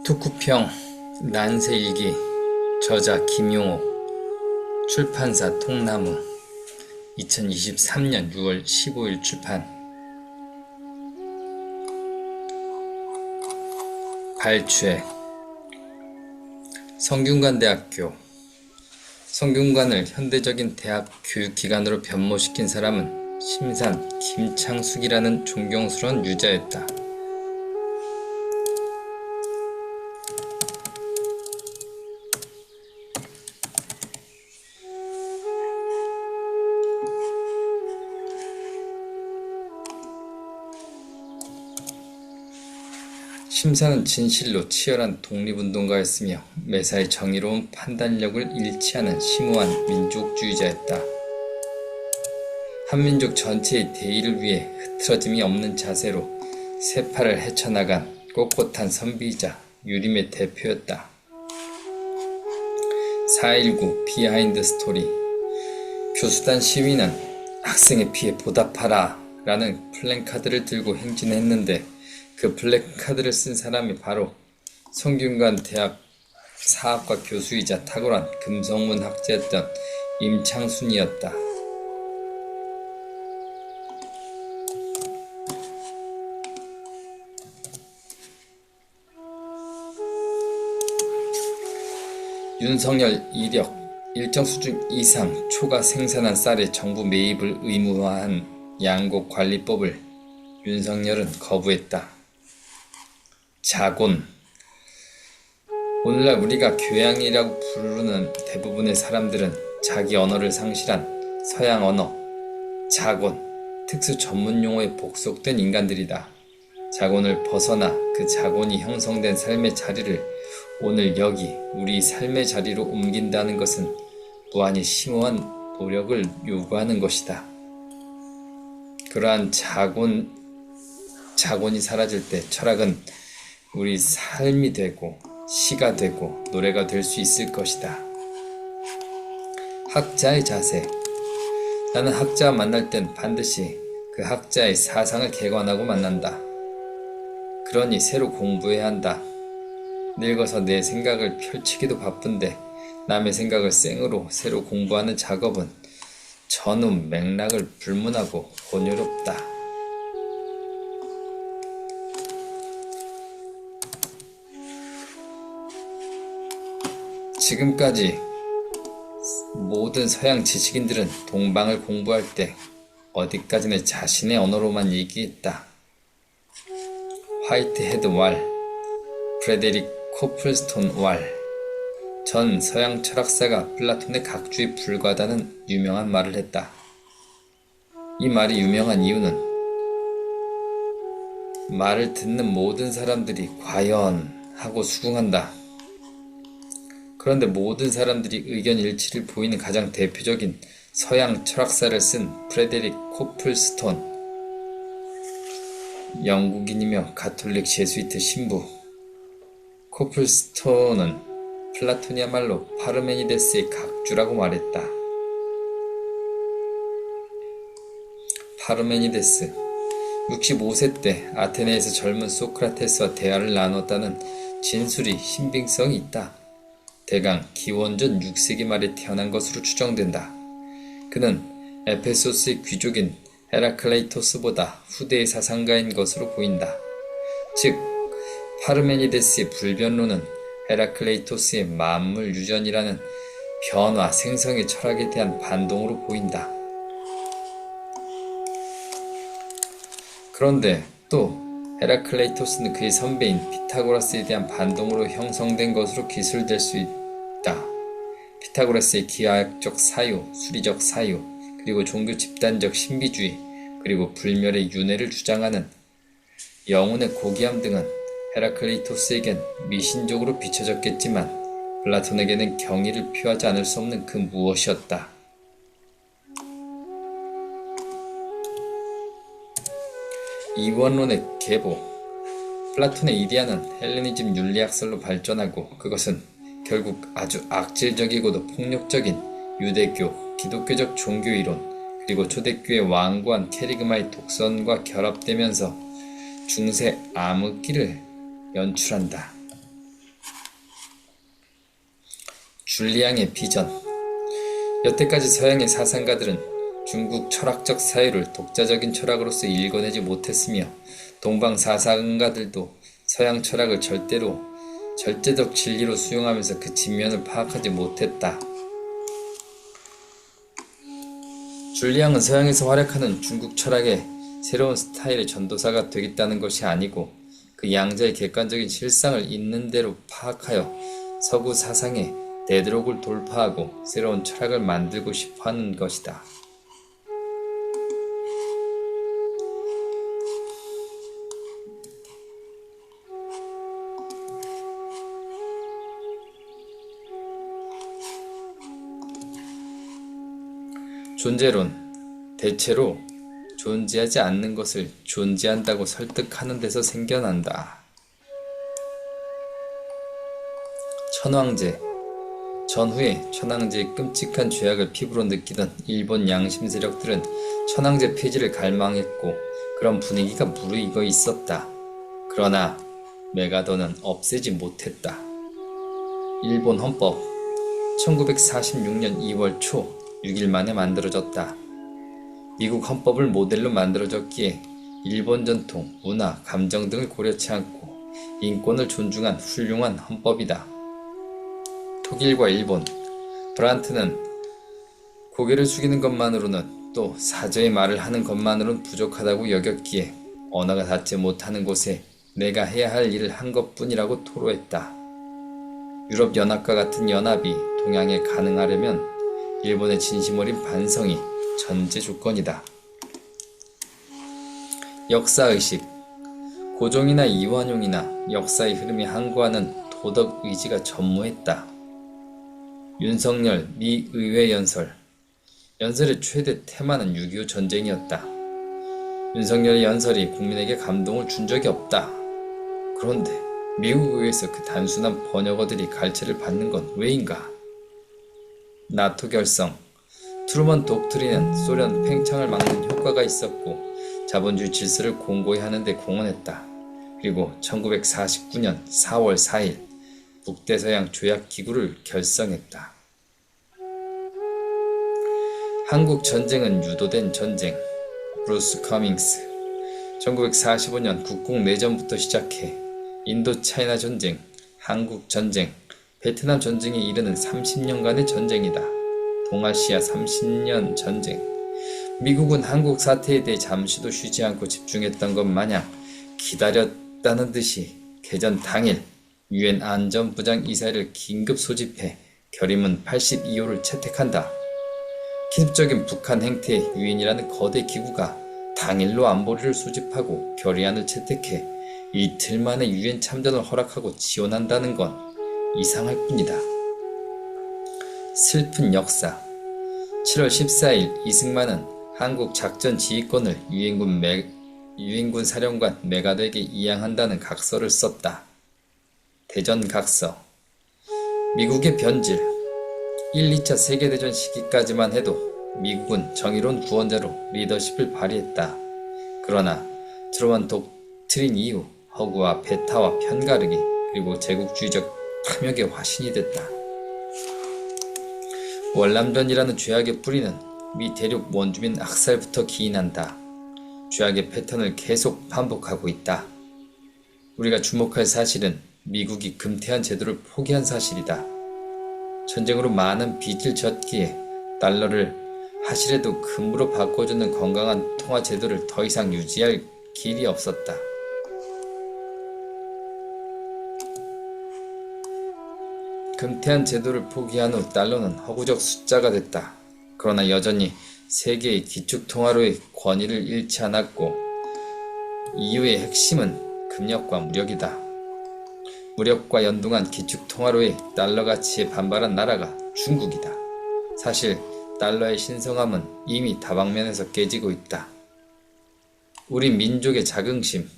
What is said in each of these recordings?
투쿠평 난세일기 저자 김용옥 출판사 통나무 2023년 6월 15일 출판 발췌 성균관대학교 성균관을 현대적인 대학 교육기관으로 변모시킨 사람은 심산 김창숙이라는 존경스러운 유자였다. 심산은 진실로 치열한 독립운동가였으며 매사에 정의로운 판단력을 잃지 않은 심오한 민족주의자였다. 한민족 전체의 대의를 위해 흐트러짐이 없는 자세로 세파를 헤쳐나간 꼿꼿한 선비이자 유림의 대표였다. 4.19 비하인드 스토리 교수단 시위는 학생의 피해 보답하라 라는 플랜카드를 들고 행진했는데 그 플래카드를 쓴 사람이 바로 성균관 대학 사학과 교수이자 탁월한 금성문 학자였던 임창순이었다. 윤석열 이력 일정 수준 이상 초과 생산한 쌀의 정부 매입을 의무화한 양곡관리법을 윤석열은 거부했다. 자곤 오늘날 우리가 교양이라고 부르는 대부분의 사람들은 자기 언어를 상실한 서양 언어, 자곤, 특수 전문 용어에 복속된 인간들이다. 자곤을 벗어나 그 자곤이 형성된 삶의 자리를 오늘 여기 우리 삶의 자리로 옮긴다는 것은 무한히 심오한 노력을 요구하는 것이다. 그러한 자곤이 사라질 때 철학은 우리 삶이 되고 시가 되고 노래가 될 수 있을 것이다. 학자의 자세 나는 학자와 만날 땐 반드시 그 학자의 사상을 개관하고 만난다. 그러니 새로 공부해야 한다. 늙어서 내 생각을 펼치기도 바쁜데 남의 생각을 생으로 새로 공부하는 작업은 전후 맥락을 불문하고 곤욕롭다. 지금까지 모든 서양 지식인들은 동방을 공부할 때 어디까지나 자신의 언어로만 얘기했다. 화이트헤드 왈, 프레데릭 코플스톤 왈, 전 서양 철학사가 플라톤의 각주에 불과하다는 유명한 말을 했다. 이 말이 유명한 이유는 말을 듣는 모든 사람들이 과연 하고 수긍한다. 그런데 모든 사람들이 의견 일치를 보이는 가장 대표적인 서양 철학사를 쓴 프레데릭 코플스톤, 영국인이며 가톨릭 제수이트 신부. 코플스톤은 플라톤이야말로 파르메니데스의 각주라고 말했다. 파르메니데스 65세 때 아테네에서 젊은 소크라테스와 대화를 나눴다는 진술이 신빙성이 있다. 대강 기원전 6세기 말에 태어난 것으로 추정된다. 그는 에페소스의 귀족인 헤라클레이토스보다 후대의 사상가인 것으로 보인다. 즉 파르메니데스의 불변론은 헤라클레이토스의 만물 유전이라는 변화 생성의 철학에 대한 반동으로 보인다. 그런데 또 헤라클레이토스는 그의 선배인 피타고라스에 대한 반동으로 형성된 것으로 기술될 수 있다. 피타고라스의 기하학적 사유, 수리적 사유, 그리고 종교 집단적 신비주의, 그리고 불멸의 윤회를 주장하는 영혼의 고귀함 등은 헤라클레이토스에겐 미신적으로 비춰졌겠지만 플라톤에게는 경의를 표하지 않을 수 없는 그 무엇이었다. 이원론의 계보 플라톤의 이데아는 헬레니즘 윤리학설로 발전하고 그것은 결국 아주 악질적이고도 폭력적인 유대교, 기독교적 종교이론 그리고 초대교의 완고한 캐리그마의 독선과 결합되면서 중세 암흑기를 연출한다. 줄리앙의 비전. 여태까지 서양의 사상가들은 중국 철학적 사유를 독자적인 철학으로서 읽어내지 못했으며 동방 사상가들도 서양 철학을 절대적 진리로 수용하면서 그 진면을 파악하지 못했다. 줄리앙은 서양에서 활약하는 중국 철학의 새로운 스타일의 전도사가 되겠다는 것이 아니고 그 양자의 객관적인 실상을 있는 대로 파악하여 서구 사상의 데드록을 돌파하고 새로운 철학을 만들고 싶어하는 것이다. 존재론. 대체로 존재하지 않는 것을 존재한다고 설득하는 데서 생겨난다. 천황제. 전후에 천황제의 끔찍한 죄악을 피부로 느끼던 일본 양심 세력들은 천황제 폐지를 갈망했고 그런 분위기가 무르익어 있었다. 그러나 메가더는 없애지 못했다. 일본 헌법. 1946년 2월 초 6일 만에 만들어졌다. 미국 헌법을 모델로 만들어졌기에 일본 전통, 문화, 감정 등을 고려치 않고 인권을 존중한 훌륭한 헌법이다. 독일과 일본. 브란트는 고개를 숙이는 것만으로는 또 사저의 말을 하는 것만으로는 부족하다고 여겼기에 언어가 닿지 못하는 곳에 내가 해야 할 일을 한 것뿐이라고 토로했다. 유럽연합과 같은 연합이 동양에 가능하려면 일본의 진심 어린 반성이 전제 조건이다. 역사의식. 고종이나 이완용이나 역사의 흐름이 항구하는 도덕의지가 전무했다. 윤석열 미 의회 연설. 연설의 최대 테마는 6.25 전쟁이었다. 윤석열의 연설이 국민에게 감동을 준 적이 없다. 그런데 미국 의회에서 그 단순한 번역어들이 갈채를 받는 건 왜인가? 나토 결성. 트루먼 독트린은 소련 팽창을 막는 효과가 있었고 자본주의 질서를 공고히 하는 데 공헌했다. 그리고 1949년 4월 4일 북대서양 조약기구를 결성했다. 한국 전쟁은 유도된 전쟁. 브루스 커밍스. 1945년 국공내전부터 시작해 인도차이나 전쟁, 한국 전쟁, 베트남 전쟁에 이르는 30년간의 전쟁이다. 동아시아 30년 전쟁. 미국은 한국 사태에 대해 잠시도 쉬지 않고 집중했던 것 마냥 기다렸다는 듯이 개전 당일 유엔 안전부장 이사회를 긴급 소집해 결의문 82호를 채택한다. 기습적인 북한 행태에 유엔이라는 거대 기구가 당일로 안보리를 소집하고 결의안을 채택해 이틀 만에 유엔 참전을 허락하고 지원한다는 건 이상할 뿐이다. 슬픈 역사. 7월 14일 이승만은 한국 작전 지휘권을 유엔군 사령관 메가더에게 이양한다는 각서를 썼다. 대전 각서. 미국의 변질. 1, 2차 세계대전 시기까지만 해도 미국은 정의로운 구원자로 리더십을 발휘했다. 그러나 트루먼 독트린 이후 허구와 배타와 편가르기 그리고 제국주의적 탐욕의 화신이 됐다. 월남전이라는 죄악의 뿌리는 미 대륙 원주민 학살부터 기인한다. 죄악의 패턴을 계속 반복하고 있다. 우리가 주목할 사실은 미국이 금태한 제도를 포기한 사실이다. 전쟁으로 많은 빚을 졌기에 달러를 하실에도 금으로 바꿔주는 건강한 통화 제도를 더 이상 유지할 길이 없었다. 금태한 제도를 포기한 후 달러는 허구적 숫자가 됐다. 그러나 여전히 세계의 기축통화로의 권위를 잃지 않았고 EU의 핵심은 금력과 무력이다. 무력과 연동한 기축통화로의 달러 가치에 반발한 나라가 중국이다. 사실 달러의 신성함은 이미 다방면에서 깨지고 있다. 우리 민족의 자긍심,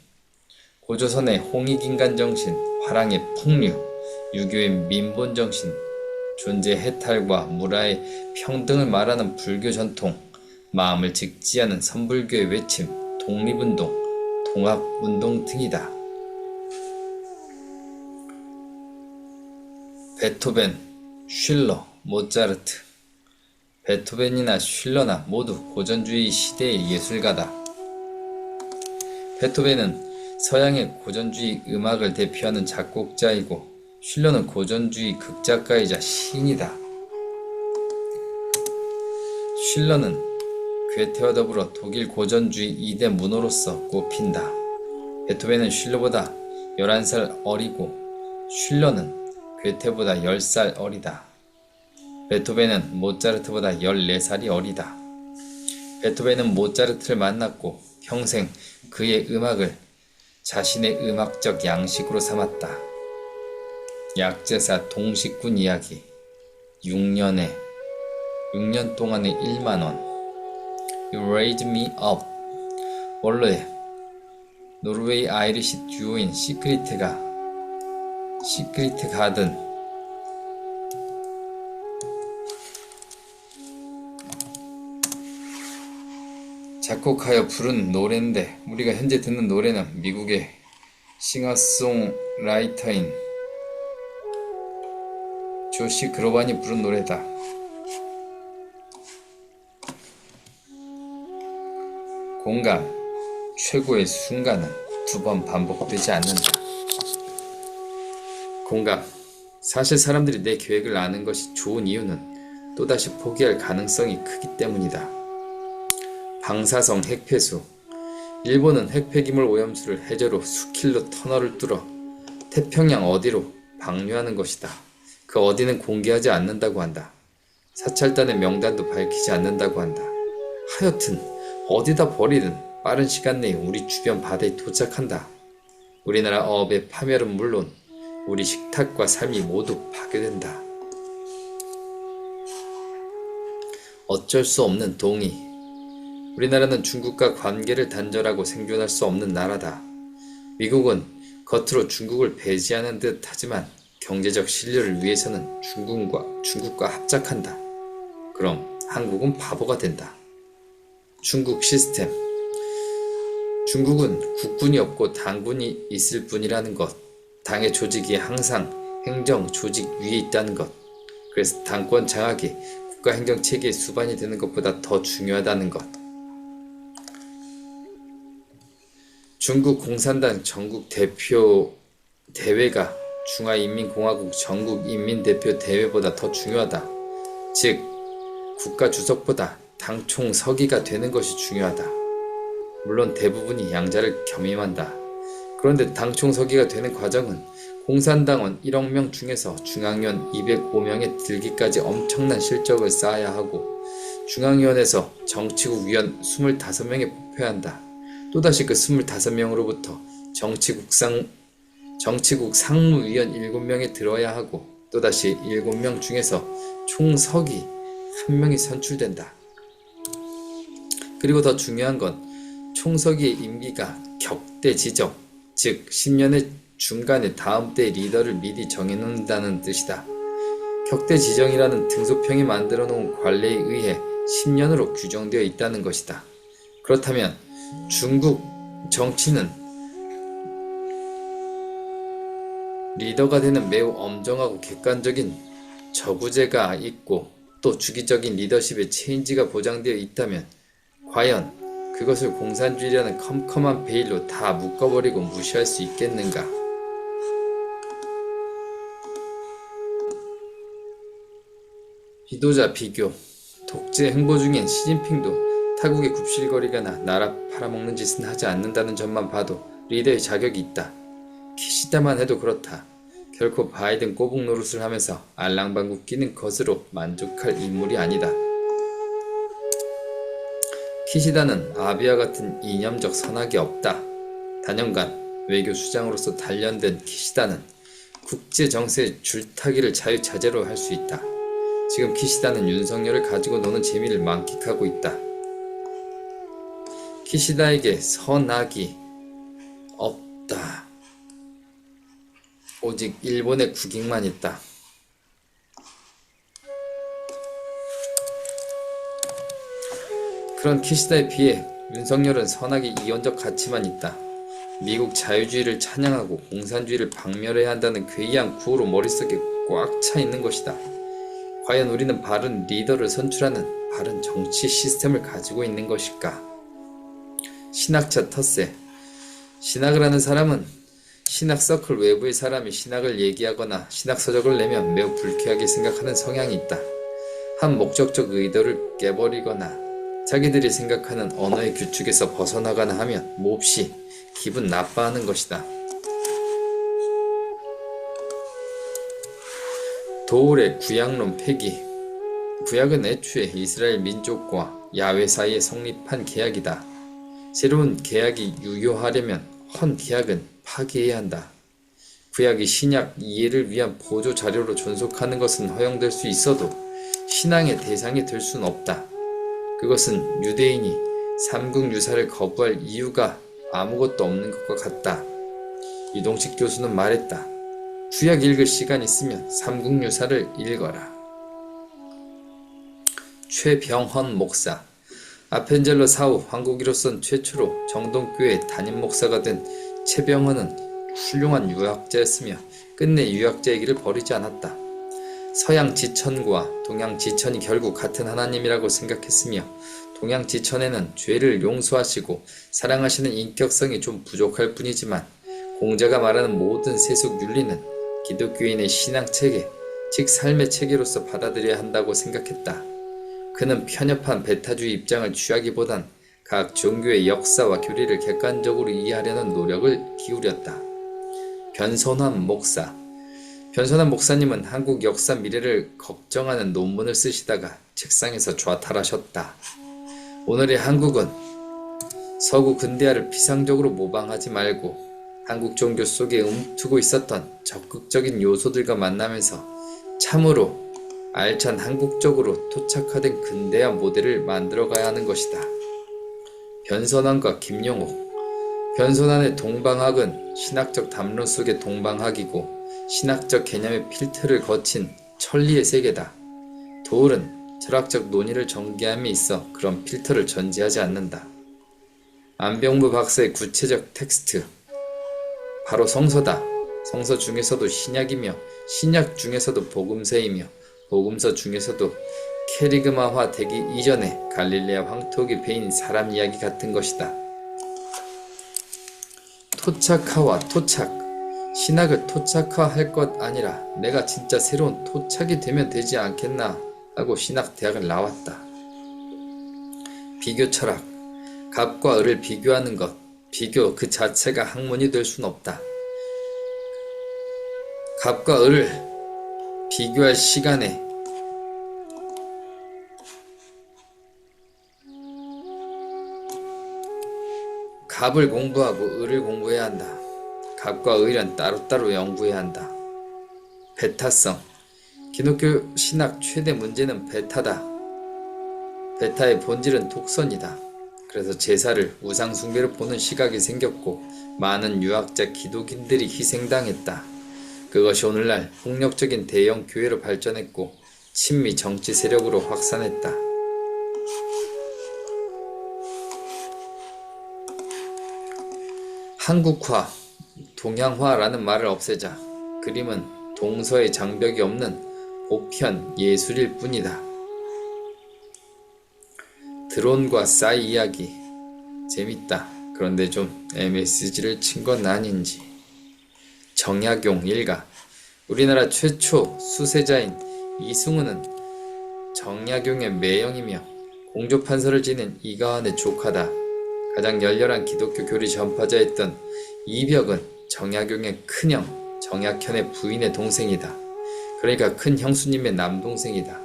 고조선의 홍익인간 정신, 화랑의 풍류, 유교의 민본정신, 존재 해탈과 무라의 평등을 말하는 불교 전통, 마음을 직지하는 선불교의 외침, 독립운동, 통합운동 등이다. 베토벤. 슐러, 모차르트, 베토벤이나 슐러나 모두 고전주의 시대의 예술가다. 베토벤은 서양의 고전주의 음악을 대표하는 작곡자이고 슐러는 고전주의 극작가이자 시인이다. 슐러는 괴테와 더불어 독일 고전주의 2대 문호로서 꼽힌다. 베토벤은 슐러보다 11살 어리고 슐러는 괴테보다 10살 어리다. 베토벤은 모차르트보다 14살이 어리다. 베토벤은 모차르트를 만났고 평생 그의 음악을 자신의 음악적 양식으로 삼았다. 약제사 동식군 이야기 6년 동안에 1만원 You Raise Me Up 원로의 노르웨이 아이리시 듀오인 시크리트 가든 작곡하여 부른 노래인데 우리가 현재 듣는 노래는 미국의 싱어송라이터인 조시 그로반이 부른 노래다. 공감, 최고의 순간은 2번 반복되지 않는다. 공감, 사실 사람들이 내 계획을 아는 것이 좋은 이유는 또다시 포기할 가능성이 크기 때문이다. 방사성 핵폐수, 일본은 핵폐기물 오염수를 해저로 수킬로 터널을 뚫어 태평양 어디로 방류하는 것이다. 그 어디는 공개하지 않는다고 한다. 사찰단의 명단도 밝히지 않는다고 한다. 하여튼 어디다 버리든 빠른 시간 내에 우리 주변 바다에 도착한다. 우리나라 어업의 파멸은 물론 우리 식탁과 삶이 모두 파괴된다. 어쩔 수 없는 동의. 우리나라는 중국과 관계를 단절하고 생존할 수 없는 나라다. 미국은 겉으로 중국을 배제하는 듯 하지만 경제적 신뢰를 위해서는 중국과 합작한다. 그럼 한국은 바보가 된다. 중국 시스템. 중국은 국군이 없고 당군이 있을 뿐이라는 것. 당의 조직이 항상 행정 조직 위에 있다는 것. 그래서 당권 장악이 국가 행정 체계의 수반이 되는 것보다 더 중요하다는 것. 중국 공산당 전국 대표 대회가 중화인민공화국 전국인민대표 대회보다 더 중요하다. 즉, 국가 주석보다 당 총서기가 되는 것이 중요하다. 물론 대부분이 양자를 겸임한다. 그런데 당 총서기가 되는 과정은 공산당원 1억 명 중에서 중앙위원 205명에 들기까지 엄청난 실적을 쌓아야 하고 중앙위원회에서 정치국 위원 25명에 뽑혀야 한다. 또다시 그 25명으로부터 정치국 상무위원 7명에 들어야 하고 또다시 7명 중에서 총서기 1명이 선출된다. 그리고 더 중요한 건 총서기의 임기가 격대 지정, 즉 10년의 중간에 다음 때의 리더를 미리 정해놓는다는 뜻이다. 격대 지정이라는 등소평이 만들어 놓은 관례에 의해 10년으로 규정되어 있다는 것이다. 그렇다면 중국 정치는 리더가 되는 매우 엄정하고 객관적인 저구제가 있고 또 주기적인 리더십의 체인지가 보장되어 있다면 과연 그것을 공산주의라는 컴컴한 베일로 다 묶어버리고 무시할 수 있겠는가? 지도자 비교. 독재 행보 중인 시진핑도 타국에 굽실거리거나 나라 팔아먹는 짓은 하지 않는다는 점만 봐도 리더의 자격이 있다. 키시다만 해도 그렇다. 결코 바이든 꼬북 노릇을 하면서 알랑방구 끼는 것으로 만족할 인물이 아니다. 키시다는 아베와 같은 이념적 선악이 없다. 단연간 외교 수장으로서 단련된 키시다는 국제 정세의 줄타기를 자유자재로 할 수 있다. 지금 키시다는 윤석열을 가지고 노는 재미를 만끽하고 있다. 키시다에게 선악이 없다. 오직 일본의 국익만 있다. 그런 키시다에 비해 윤석열은 선악의 이원적 가치만 있다. 미국 자유주의를 찬양하고 공산주의를 박멸해야 한다는 괴이한 구호로 머릿속에 꽉 차 있는 것이다. 과연 우리는 바른 리더를 선출하는 바른 정치 시스템을 가지고 있는 것일까? 신학자 텃세. 신학을 하는 사람은 신학 서클 외부의 사람이 신학을 얘기하거나 신학 서적을 내면 매우 불쾌하게 생각하는 성향이 있다. 한 목적적 의도를 깨버리거나 자기들이 생각하는 언어의 규칙에서 벗어나거나 하면 몹시 기분 나빠하는 것이다. 도울의 구약론 폐기. 구약은 애초에 이스라엘 민족과 야훼 사이에 성립한 계약이다. 새로운 계약이 유효하려면 헌 계약은 파기해야 한다. 구약이 신약 이해를 위한 보조 자료로 존속하는 것은 허용될 수 있어도 신앙의 대상이 될 수는 없다. 그것은 유대인이 삼국유사를 거부할 이유가 아무것도 없는 것과 같다. 유동식 교수는 말했다. 구약 읽을 시간 있으면 삼국유사를 읽어라. 최병헌 목사. 아펜젤러 사후 황국이로선 최초로 정동교회 담임 목사가 된 최병헌은 훌륭한 유학자였으며 끝내 유학자의 길을 버리지 않았다. 서양 지천과 동양 지천이 결국 같은 하나님이라고 생각했으며 동양 지천에는 죄를 용서하시고 사랑하시는 인격성이 좀 부족할 뿐이지만 공자가 말하는 모든 세속 윤리는 기독교인의 신앙체계, 즉 삶의 체계로서 받아들여야 한다고 생각했다. 그는 편협한 배타주의 입장을 취하기보단 각 종교의 역사와 교리를 객관적으로 이해하려는 노력을 기울였다. 변선환 목사. 변선환 목사님은 한국 역사 미래를 걱정하는 논문을 쓰시다가 책상에서 좌탈하셨다. 오늘의 한국은 서구 근대화를 피상적으로 모방하지 말고 한국 종교 속에 움트고 있었던 적극적인 요소들과 만나면서 참으로 알찬 한국적으로 토착화된 근대화 모델을 만들어가야 하는 것이다. 변선환과 김용옥. 변선환의 동방학은 신학적 담론 속의 동방학이고 신학적 개념의 필터를 거친 천리의 세계다. 도울은 철학적 논의를 전개함에 있어 그런 필터를 전제하지 않는다. 안병무 박사의 구체적 텍스트. 바로 성서다. 성서 중에서도 신약이며 신약 중에서도 복음서이며 복음서 중에서도 캐리그마화 되기 이전에 갈릴레아 황토기 배인 사람 이야기 같은 것이다. 토착화와 토착. 신학을 토착화할 것 아니라 내가 진짜 새로운 토착이 되면 되지 않겠나 하고 신학대학을 나왔다. 비교 철학. 갑과 을을 비교하는 것. 비교 그 자체가 학문이 될 순 없다. 갑과 을을 비교할 시간에 갑을 공부하고 을을 공부해야 한다. 갑과 을은 따로따로 연구해야 한다. 배타성. 기독교 신학 최대 문제는 배타다. 배타의 본질은 독선이다. 그래서 제사를 우상 숭배로 보는 시각이 생겼고 많은 유학자 기독인들이 희생당했다. 그것이 오늘날 폭력적인 대형 교회로 발전했고 친미 정치 세력으로 확산했다. 한국화, 동양화라는 말을 없애자. 그림은 동서의 장벽이 없는 보편 예술일 뿐이다. 드론과 싸이 이야기. 재밌다. 그런데 좀 MSG를 친 건 아닌지. 정약용 일가. 우리나라 최초 수세자인 이승우는 정약용의 매형이며 공조판서를 지닌 이가환의 조카다. 가장 열렬한 기독교 교리 전파자였던 이벽은 정약용의 큰형 정약현의 부인의 동생이다. 그러니까 큰 형수님의 남동생이다.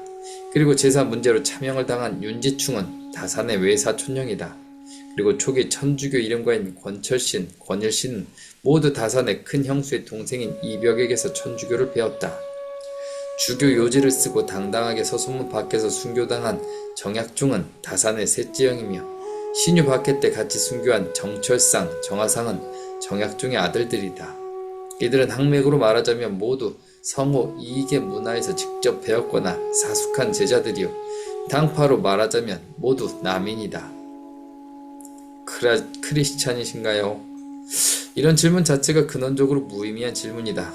그리고 제사 문제로 차명을 당한 윤지충은 다산의 외사촌형이다. 그리고 초기 천주교 이름가인 권철신, 권일신은 모두 다산의 큰 형수의 동생인 이벽에게서 천주교를 배웠다. 주교 요지를 쓰고 당당하게 서소문 밖에서 순교당한 정약중은 다산의 셋째형이며 신유 박해 때 같이 순교한 정철상, 정하상은 정약중의 아들들이다. 이들은 학맥으로 말하자면 모두 성호 이익의 문화에서 직접 배웠거나 사숙한 제자들이요 당파로 말하자면 모두 남인이다. 크리스찬이신가요? 이런 질문 자체가 근원적으로 무의미한 질문이다.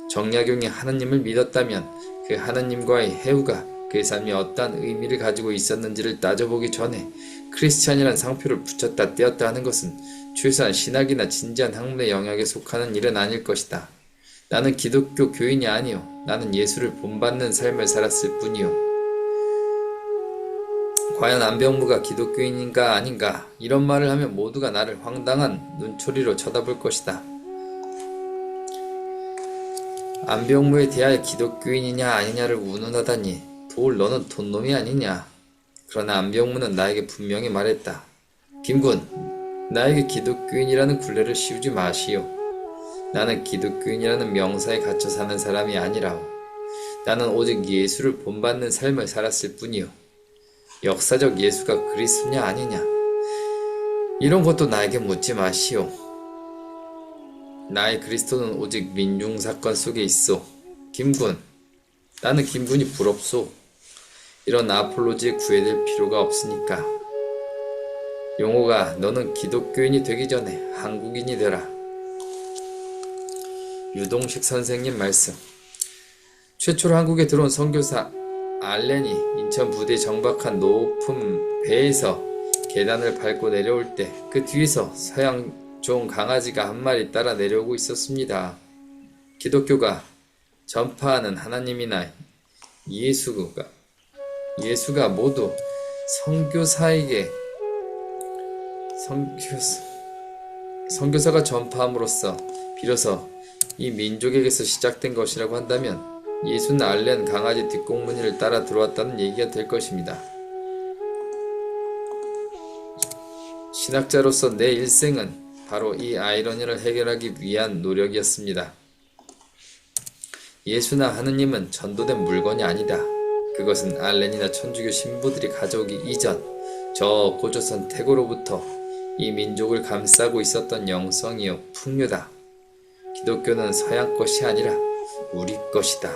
정약용이 하나님을 믿었다면 그 하느님과의 해우가 그의 삶이 어떠한 의미를 가지고 있었는지를 따져보기 전에 크리스찬이란 상표를 붙였다 떼었다 하는 것은 최소한 신학이나 진지한 학문의 영역에 속하는 일은 아닐 것이다. 나는 기독교 교인이 아니요. 나는 예수를 본받는 삶을 살았을 뿐이요. 과연 안병무가 기독교인인가 아닌가 이런 말을 하면 모두가 나를 황당한 눈초리로 쳐다볼 것이다. 안병무에 대하여 기독교인이냐 아니냐를 운운하다니 도울 너는 돈놈이 아니냐. 그러나 안병무는 나에게 분명히 말했다. 김군, 나에게 기독교인이라는 굴레를 씌우지 마시오. 나는 기독교인이라는 명사에 갇혀 사는 사람이 아니라오. 나는 오직 예수를 본받는 삶을 살았을 뿐이오. 역사적 예수가 그리스도냐 아니냐 이런 것도 나에게 묻지 마시오. 나의 그리스도는 오직 민중사건 속에 있어. 김군, 나는 김군이 부럽소. 이런 아폴로지에 구애될 필요가 없으니까. 용호가 너는 기독교인이 되기 전에 한국인이 되라. 유동식 선생님 말씀. 최초로 한국에 들어온 선교사 알렌이 인천 부대에 정박한 높은 배에서 계단을 밟고 내려올 때 그 뒤에서 서양 종 강아지가 한 마리 따라 내려오고 있었습니다. 기독교가 전파하는 하나님이나 예수가 모두 선교사가 전파함으로써 비로소 이 민족에게서 시작된 것이라고 한다면 예수는 알렌 강아지 뒷공무니를 따라 들어왔다는 얘기가 될 것입니다. 신학자로서 내 일생은 바로 이 아이러니를 해결하기 위한 노력이었습니다. 예수나 하느님은 전도된 물건이 아니다. 그것은 알렌이나 천주교 신부들이 가져오기 이전 저 고조선 태고로부터 이 민족을 감싸고 있었던 영성이요 풍요다. 기독교는 서양 것이 아니라 우리 것이다.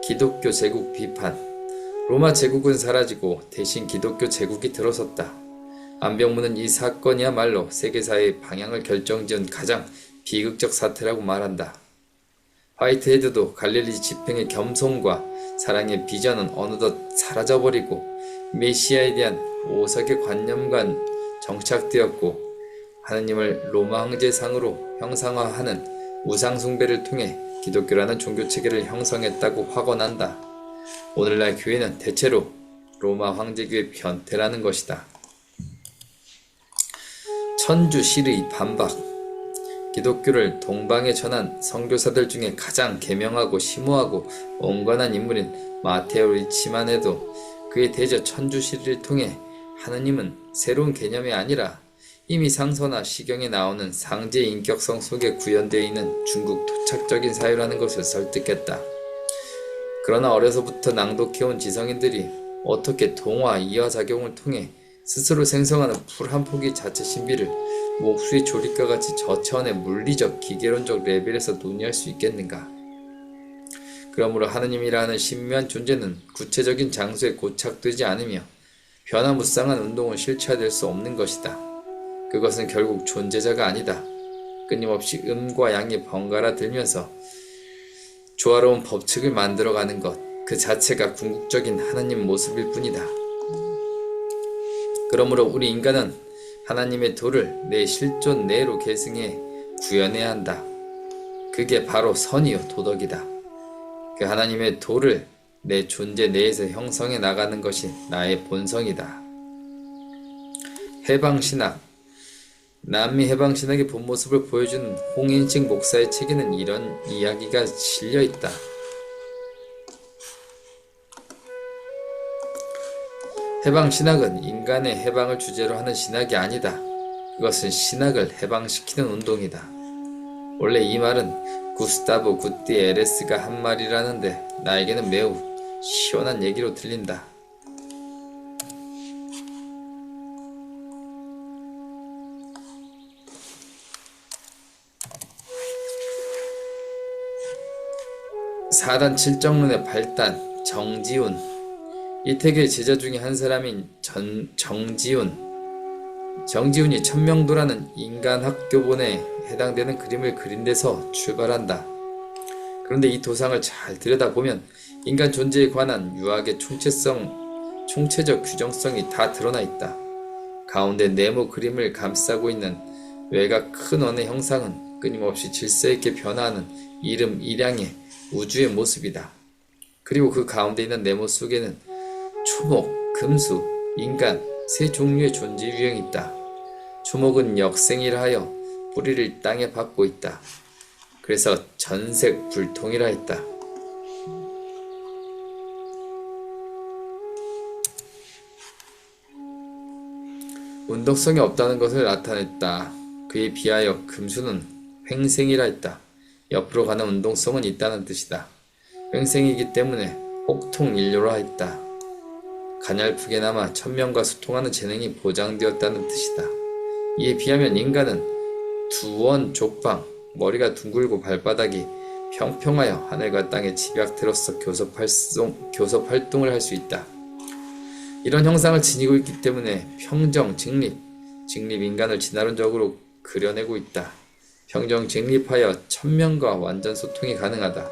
기독교 제국 비판. 로마 제국은 사라지고 대신 기독교 제국이 들어섰다. 안병무는 이 사건이야말로 세계사의 방향을 결정지은 가장 비극적 사태라고 말한다. 화이트헤드도 갈릴리 집행의 겸손과 사랑의 비전은 어느덧 사라져버리고 메시아에 대한 오석의 관념만 정착되었고 하느님을 로마 황제상으로 형상화하는 우상숭배를 통해 기독교라는 종교체계를 형성했다고 확언한다. 오늘날 교회는 대체로 로마 황제교의 변태라는 것이다. 천주 시르의 반박. 기독교를 동방에 전한 선교사들 중에 가장 계명하고 심오하고 온건한 인물인 마테오 리치만 해도 그의 대저 천주 시르를 통해 하느님은 새로운 개념이 아니라 이미 상서나 시경에 나오는 상제 인격성 속에 구현되어 있는 중국 토착적인 사유라는 것을 설득했다. 그러나 어려서부터 낭독해온 지성인들이 어떻게 동화, 이화작용을 통해 스스로 생성하는 풀 한 포기 자체 신비를 목수의 조립과 같이 저차원의 물리적, 기계론적 레벨에서 논의할 수 있겠는가? 그러므로 하느님이라는 신묘한 존재는 구체적인 장소에 고착되지 않으며 변화무쌍한 운동을 실체화될 수 없는 것이다. 그것은 결국 존재자가 아니다. 끊임없이 음과 양이 번갈아 들면서 조화로운 법칙을 만들어가는 것, 그 자체가 궁극적인 하나님 모습일 뿐이다. 그러므로 우리 인간은 하나님의 도를 내 실존 내로 계승해 구현해야 한다. 그게 바로 선이요 도덕이다. 그 하나님의 도를 내 존재 내에서 형성해 나가는 것이 나의 본성이다. 해방신학. 남미 해방신학의 본모습을 보여주는 홍인식 목사의 책에는 이런 이야기가 실려있다. 해방신학은 인간의 해방을 주제로 하는 신학이 아니다. 그것은 신학을 해방시키는 운동이다. 원래 이 말은 구스타보 구띠 에레스가 한 말이라는데 나에게는 매우 시원한 얘기로 들린다. 사단 칠정론의 발단, 정지훈. 이택의 제자 중에 한 사람인 정지훈이 천명도라는 인간학교본에 해당되는 그림을 그린 데서 출발한다. 그런데 이 도상을 잘 들여다보면 인간 존재에 관한 유학의 총체적 규정성이 다 드러나 있다. 가운데 네모 그림을 감싸고 있는 외곽 큰 원의 형상은 끊임없이 질서 있게 변화하는 이름 일양의 우주의 모습이다. 그리고 그 가운데 있는 네모 속에는 초목, 금수, 인간 세 종류의 존재 유형이 있다. 초목은 역생이라 하여 뿌리를 땅에 박고 있다. 그래서 전색 불통이라 했다. 운동성이 없다는 것을 나타냈다. 그에 비하여 금수는 횡생이라 했다. 옆으로 가는 운동성은 있다는 뜻이다. 횡생이기 때문에 혹통일료라 했다. 가냘프게나마 천명과 소통하는 재능이 보장되었다는 뜻이다. 이에 비하면 인간은 두원 족방, 머리가 둥글고 발바닥이 평평하여 하늘과 땅의 집약대로서 교섭 활동을 할 수 있다. 이런 형상을 지니고 있기 때문에 평정, 직립 인간을 진화론적으로 그려내고 있다. 평정, 직립하여 천명과 완전 소통이 가능하다.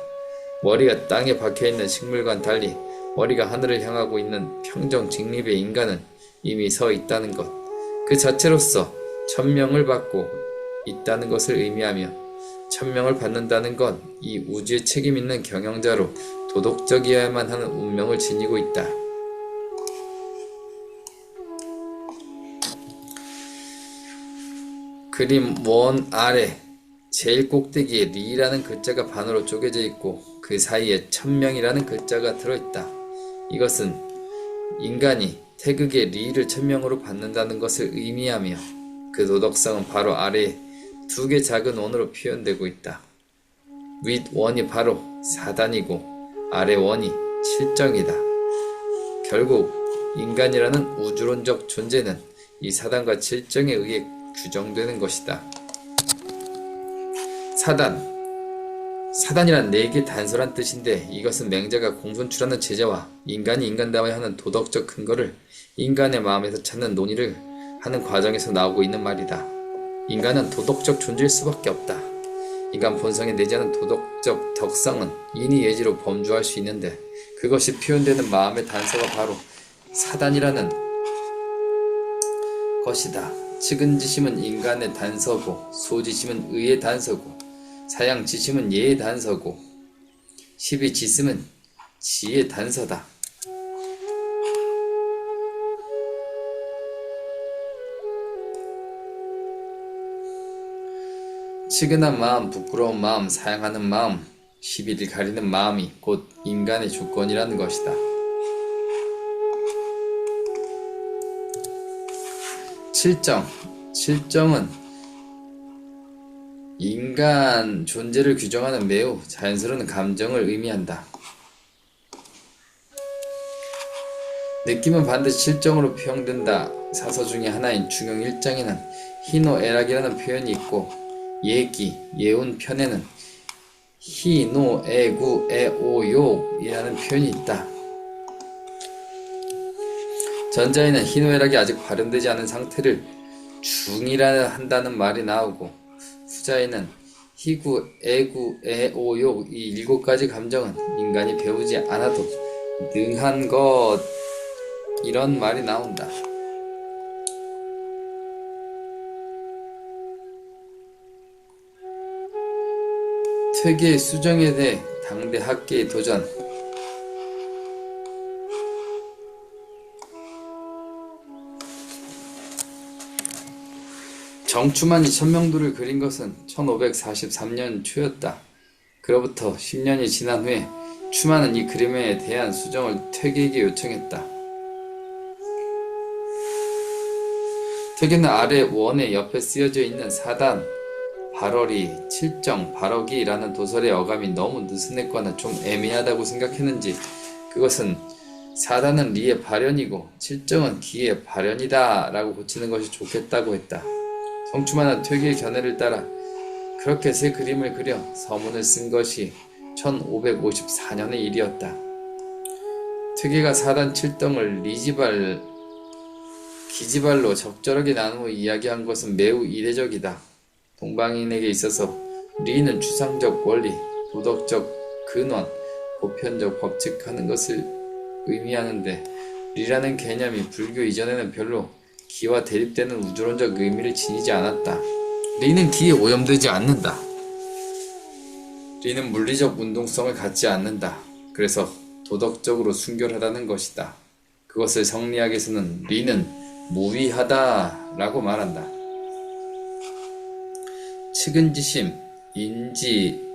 머리가 땅에 박혀있는 식물과는 달리 머리가 하늘을 향하고 있는 평정, 직립의 인간은 이미 서 있다는 것, 그 자체로서 천명을 받고 있다는 것을 의미하며 천명을 받는다는 건 이 우주에 책임있는 경영자로 도덕적이어야만 하는 운명을 지니고 있다. 그림 원 아래 제일 꼭대기에 리라는 글자가 반으로 쪼개져 있고 그 사이에 천명이라는 글자가 들어있다. 이것은 인간이 태극의 리를 천명으로 받는다는 것을 의미하며 그 도덕성은 바로 아래에 두 개 작은 원으로 표현되고 있다. 윗 원이 바로 사단이고 아래 원이 칠정이다. 결국 인간이라는 우주론적 존재는 이 사단과 칠정에 의해 규정되는 것이다. 사단이란 내게 단서란 뜻인데 이것은 맹자가 공손출하는 제자와 인간이 인간다워야 하는 도덕적 근거를 인간의 마음에서 찾는 논의를 하는 과정에서 나오고 있는 말이다. 인간은 도덕적 존재일 수밖에 없다. 인간 본성에 내재하는 도덕적 덕성은 인의 예지로 범주할 수 있는데 그것이 표현되는 마음의 단서가 바로 사단이라는 것이다. 측은지심은 인간의 단서고 소지심은 의의 단서고 사양지심은 예의 단서고 시비지심은 지의 단서다. 측은한 마음, 부끄러운 마음, 사양하는 마음, 시비를 가리는 마음이 곧 인간의 조건이라는 것이다. 칠정은 인간 존재를 규정하는 매우 자연스러운 감정을 의미한다. 느낌은 반드시 칠정으로 표현된다. 사서 중에 하나인 중용 1장에는 희노애락이라는 표현이 있고 예운 편에는 희노애구애오욕이라는 표현이 있다. 전자에는 희노애락이 아직 발현되지 않은 상태를 중이라 한다는 말이 나오고 후자에는 희구, 애구, 애오욕 이 7가지 감정은 인간이 배우지 않아도 능한 것 이런 말이 나온다. 퇴계의 수정에 대해 당대 학계의 도전. 정추만이 천명도를 그린 것은 1543년 초였다. 그로부터 10년이 지난 후에 추만은 이 그림에 대한 수정을 퇴계에게 요청했다. 퇴계는 아래 원의 옆에 쓰여져 있는 사단, 발월이, 칠정, 발억이라는 도설의 어감이 너무 느슨했거나 좀 애매하다고 생각했는지 그것은 사단은 리의 발현이고 칠정은 기의 발현이다 라고 고치는 것이 좋겠다고 했다. 성추만은 퇴계의 견해를 따라 그렇게 새 그림을 그려 서문을 쓴 것이 1554년의 일이었다. 퇴계가 사단 칠정을 기지발로 적절하게 나누어 이야기한 것은 매우 이례적이다. 동방인에게 있어서 리는 추상적 원리, 도덕적 근원, 보편적, 법칙하는 것을 의미하는데 리라는 개념이 불교 이전에는 별로 기와 대립되는 우주론적 의미를 지니지 않았다. 리는 기에 오염되지 않는다. 리는 물리적 운동성을 갖지 않는다. 그래서 도덕적으로 순결하다는 것이다. 그것을 성리학에서는 리는 무위하다 라고 말한다. 측은지심, 인지,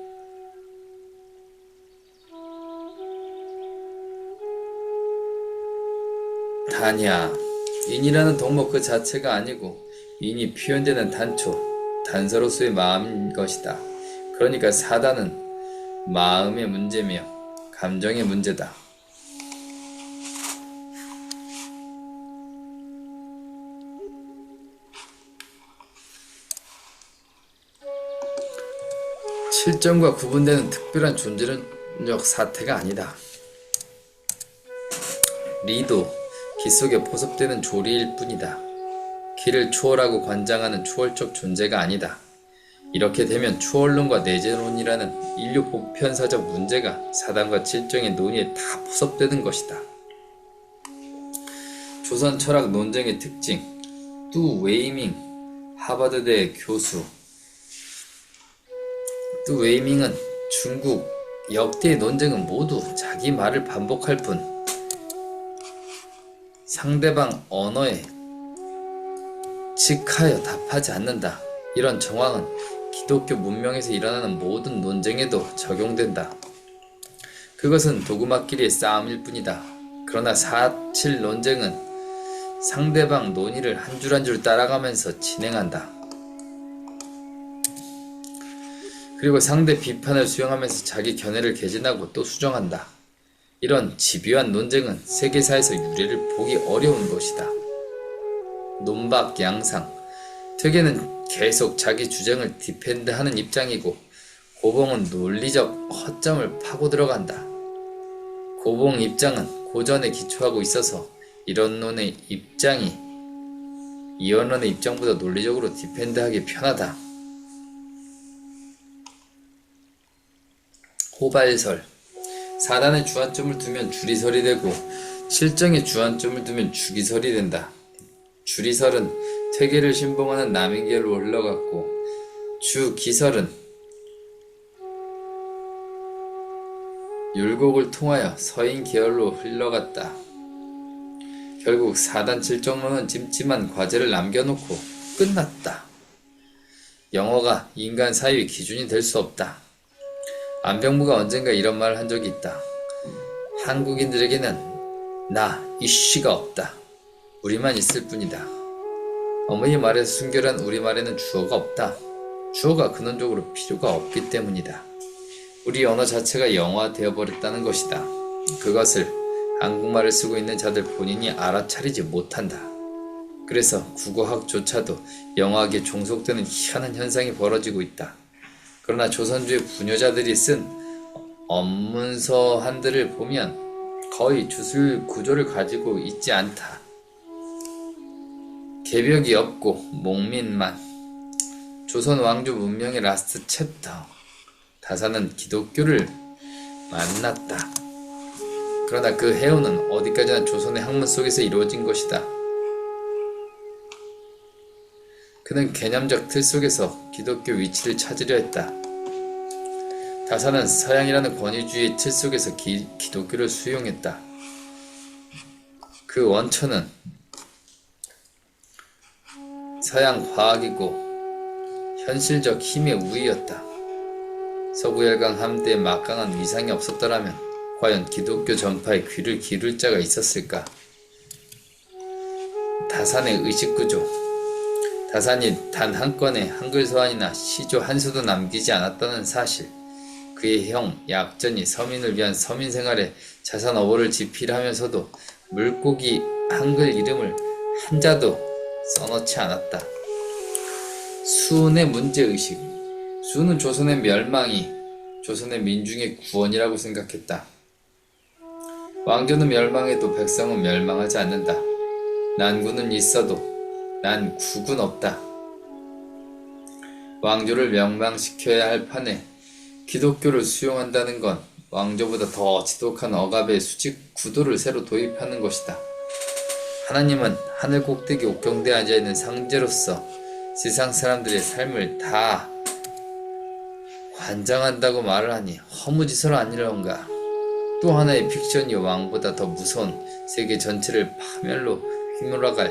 단야. 인이라는 덕목 그 자체가 아니고 인이 표현되는 단초, 단서로서의 마음인 것이다. 그러니까 사단은 마음의 문제며 감정의 문제다. 실정과 구분되는 특별한 존재론적 사태가 아니다. 리도 기 속에 포섭되는 조리일 뿐이다. 기를 초월하고 관장하는 초월적 존재가 아니다. 이렇게 되면 초월론과 내재론이라는 인류 보편사적 문제가 사단과 칠정의 논의에 다 포섭되는 것이다. 조선 철학 논쟁의 특징, 뚜 웨이밍 하버드대 교수. 뚜 웨이밍은 중국 역대의 논쟁은 모두 자기 말을 반복할 뿐 상대방 언어에 직하여 답하지 않는다. 이런 정황은 기독교 문명에서 일어나는 모든 논쟁에도 적용된다. 그것은 도구마끼리의 싸움일 뿐이다. 그러나 4.7 논쟁은 상대방 논의를 한 줄 한 줄 따라가면서 진행한다. 그리고 상대 비판을 수용하면서 자기 견해를 개진하고 또 수정한다. 이런 집요한 논쟁은 세계사에서 유례를 보기 어려운 것이다. 논박 양상, 퇴계는 계속 자기 주장을 디펜드하는 입장이고 고봉은 논리적 허점을 파고 들어간다. 고봉 입장은 고전에 기초하고 있어서 이런론의 입장이 이언론의 입장보다 논리적으로 디펜드하기 편하다. 호발설, 사단에 주안점을 두면 주리설이 되고 실정에 주안점을 두면 주기설이 된다. 주리설은 퇴계를 신봉하는 남인계로 흘러갔고 주기설은 율곡을 통하여 서인계열로 흘러갔다. 결국 사단 칠정론은 찜찜한 과제를 남겨놓고 끝났다. 영어가 인간 사유의 기준이 될 수 없다. 안병무가 언젠가 이런 말을 한 적이 있다. 한국인들에게는 나, 이씨가 없다. 우리만 있을 뿐이다. 어머니 말에서 순결한 우리말에는 주어가 없다. 주어가 근원적으로 필요가 없기 때문이다. 우리 언어 자체가 영어화되어 버렸다는 것이다. 그것을 한국말을 쓰고 있는 자들 본인이 알아차리지 못한다. 그래서 국어학조차도 영어학에 종속되는 희한한 현상이 벌어지고 있다. 그러나 조선주의 부녀자들이 쓴 언문서 한들을 보면 거의 주술 구조를 가지고 있지 않다. 개벽이 없고 목민만. 조선 왕조 문명의 라스트 챕터. 다사는 기독교를 만났다. 그러나 그 해오는 어디까지나 조선의 학문 속에서 이루어진 것이다. 그는 개념적 틀 속에서 기독교 위치를 찾으려 했다. 다사는 서양이라는 권위주의 틀 속에서 기독교를 수용했다. 그 원천은 서양 과학이고 현실적 힘의 우위였다. 서구열강 함대에 막강한 위상이 없었더라면 과연 기독교 전파에 귀를 기울일 자가 있었을까? 다산의 의식구조. 다산이 단 한 건의 한글 서한이나 시조 한 수도 남기지 않았다는 사실. 그의 형 약전이 서민을 위한 서민 생활에 자산 어보를 지필하면서도 물고기 한글 이름을 한자도 써놓지 않았다. 수은의 문제의식. 수은은 조선의 멸망이 조선의 민중의 구원이라고 생각했다. 왕조는 멸망해도 백성은 멸망하지 않는다. 난군은 있어도 난국은 없다. 왕조를 멸망시켜야 할 판에 기독교를 수용한다는 건 왕조보다 더 지독한 억압의 수직 구도를 새로 도입하는 것이다. 하나님은 하늘 꼭대기 옥경대에 앉아있는 상제로서 세상 사람들의 삶을 다 관장한다고 말을 하니 허무지설 아니런가. 또 하나의 픽션이 왕보다 더 무서운 세계 전체를 파멸로 휘몰아갈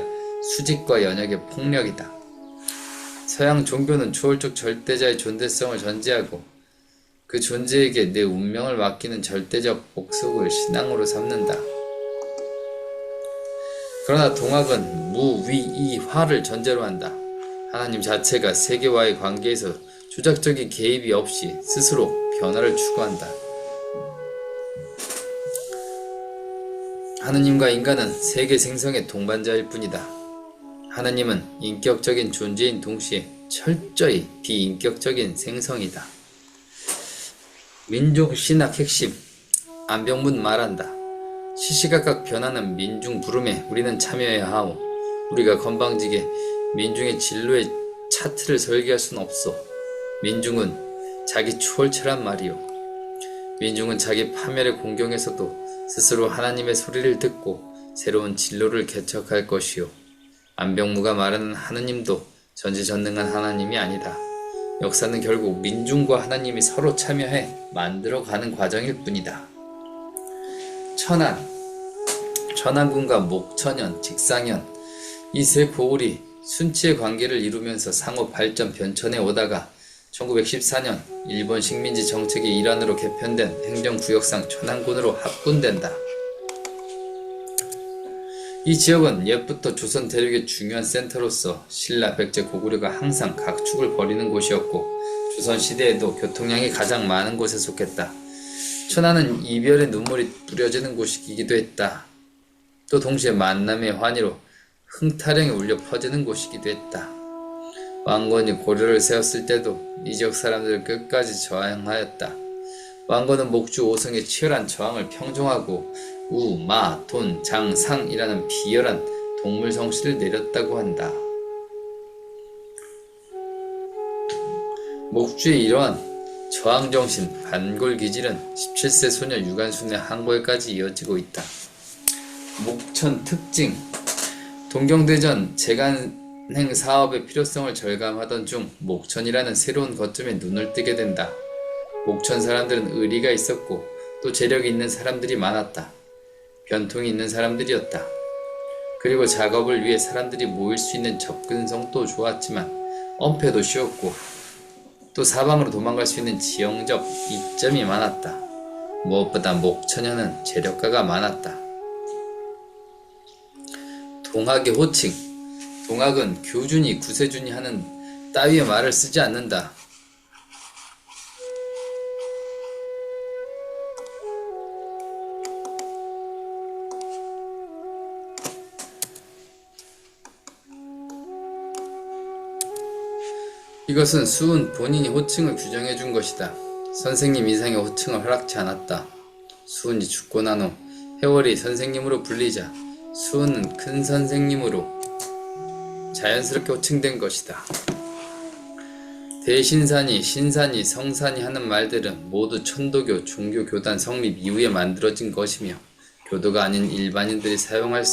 수직과 연약의 폭력이다. 서양 종교는 초월적 절대자의 존재성을 전제하고 그 존재에게 내 운명을 맡기는 절대적 복속을 신앙으로 삼는다. 그러나 동학은 무위이화를 전제로 한다. 하나님 자체가 세계와의 관계에서 조작적인 개입이 없이 스스로 변화를 추구한다. 하느님과 인간은 세계 생성의 동반자일 뿐이다. 하느님은 인격적인 존재인 동시에 철저히 비인격적인 생성이다. 민족 신학 핵심 안병문 말한다. 시시각각 변하는 민중 부름에 우리는 참여해야 하오. 우리가 건방지게 민중의 진로의 차트를 설계할 순 없소. 민중은 자기 추월체란 말이오. 민중은 자기 파멸의 공경에서도 스스로 하나님의 소리를 듣고 새로운 진로를 개척할 것이오. 안병무가 말하는 하느님도 전지전능한 하나님이 아니다. 역사는 결국 민중과 하나님이 서로 참여해 만들어가는 과정일 뿐이다. 천안군과 목천현, 직상현 이 세 고을이 순치의 관계를 이루면서 상호 발전 변천해 오다가 1914년 일본 식민지 정책의 일환으로 개편된 행정구역상 천안군으로 합군된다. 이 지역은 옛부터 조선 대륙의 중요한 센터로서 신라, 백제, 고구려가 항상 각축을 벌이는 곳이었고 조선시대에도 교통량이 가장 많은 곳에 속했다. 천안은 이별의 눈물이 뿌려지는 곳이기도 했다. 또 동시에 만남의 환희로 흥타령이 울려 퍼지는 곳이기도 했다. 왕건이 고려를 세웠을 때도 이 지역 사람들을 끝까지 저항하였다. 왕건은 목주 오성의 치열한 저항을 평정하고 우, 마, 돈, 장, 상이라는 비열한 동물 성씨를 내렸다고 한다. 목주의 이러한 저항정신, 반골기질은 17세 소녀 유관순의 항고에까지 이어지고 있다. 목천 특징 동경대전 재간행 사업의 필요성을 절감하던 중 목천이라는 새로운 거점에 눈을 뜨게 된다. 목천 사람들은 의리가 있었고 또 재력이 있는 사람들이 많았다. 변통이 있는 사람들이었다. 그리고 작업을 위해 사람들이 모일 수 있는 접근성도 좋았지만 엄폐도 쉬웠고 또 사방으로 도망갈 수 있는 지형적 이점이 많았다. 무엇보다 목천현은 재력가가 많았다. 동학의 호칭 동학은 교준이, 구세준이 하는 따위의 말을 쓰지 않는다. 이것은 수은 본인이 호칭을 규정해준 것이다. 선생님 이상의 호칭을 허락치 않았다. 수은이 죽고 난 후 해월이 선생님으로 불리자 수은은 큰 선생님으로 자연스럽게 호칭된 것이다. 대신산이, 신산이, 성산이 하는 말들은 모두 천도교, 종교교단 성립 이후에 만들어진 것이며 교도가 아닌 일반인들이 사용할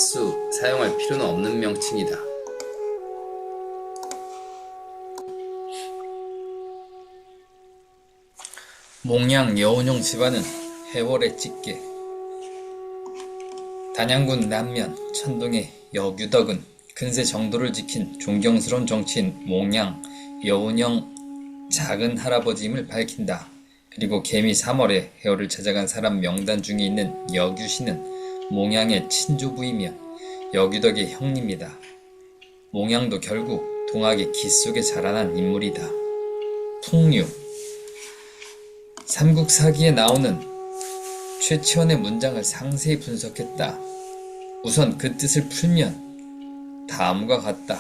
필요는 없는 명칭이다. 몽양 여운용 집안은 해월의 찌개, 단양군 남면 천동의 여규덕은 근세 정도를 지킨 존경스러운 정치인 몽양 여운용 작은 할아버지임을 밝힌다. 그리고 개미 3월에 해월을 찾아간 사람 명단 중에 있는 여규씨는 몽양의 친조부이며 여규덕의 형님이다. 몽양도 결국 동학의 기 속에 자라난 인물이다. 풍류 삼국사기에 나오는 최치원의 문장을 상세히 분석했다. 우선 그 뜻을 풀면 다음과 같다.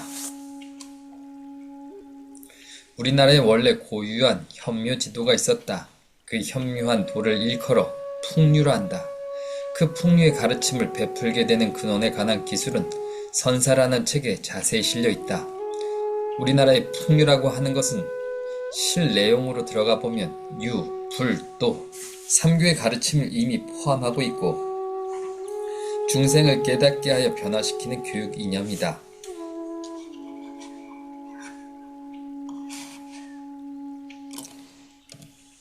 우리나라에 원래 고유한 현묘 지도가 있었다. 그 현묘한 도를 일컬어 풍류라 한다. 그 풍류의 가르침을 베풀게 되는 근원에 관한 기술은 선사라는 책에 자세히 실려 있다. 우리나라의 풍류라고 하는 것은 실 내용으로 들어가 보면 유, 불, 도 삼교의 가르침을 이미 포함하고 있고 중생을 깨닫게 하여 변화시키는 교육 이념이다.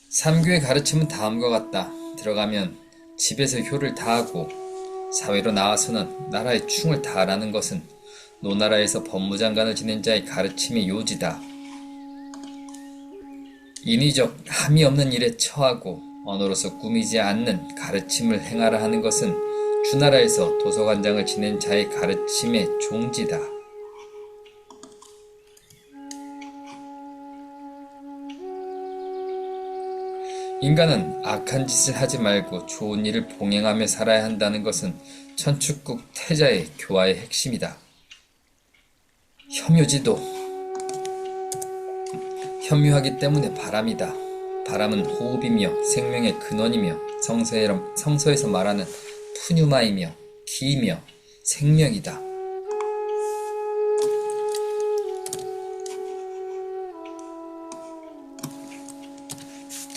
삼교의 가르침은 다음과 같다. 들어가면 집에서 효를 다하고 사회로 나와서는 나라의 충을 다하라는 것은 노나라에서 법무장관을 지낸 자의 가르침의 요지다. 인위적 함이 없는 일에 처하고 언어로서 꾸미지 않는 가르침을 행하라 하는 것은 주나라에서 도서관장을 지낸 자의 가르침의 종지다. 인간은 악한 짓을 하지 말고 좋은 일을 봉행하며 살아야 한다는 것은 천축국 태자의 교화의 핵심이다. 혐유지도 혐유하기 때문에 바람이다. 바람은 호흡이며 생명의 근원이며 성서에서 말하는 푸뉴마이며 기이며 생명이다.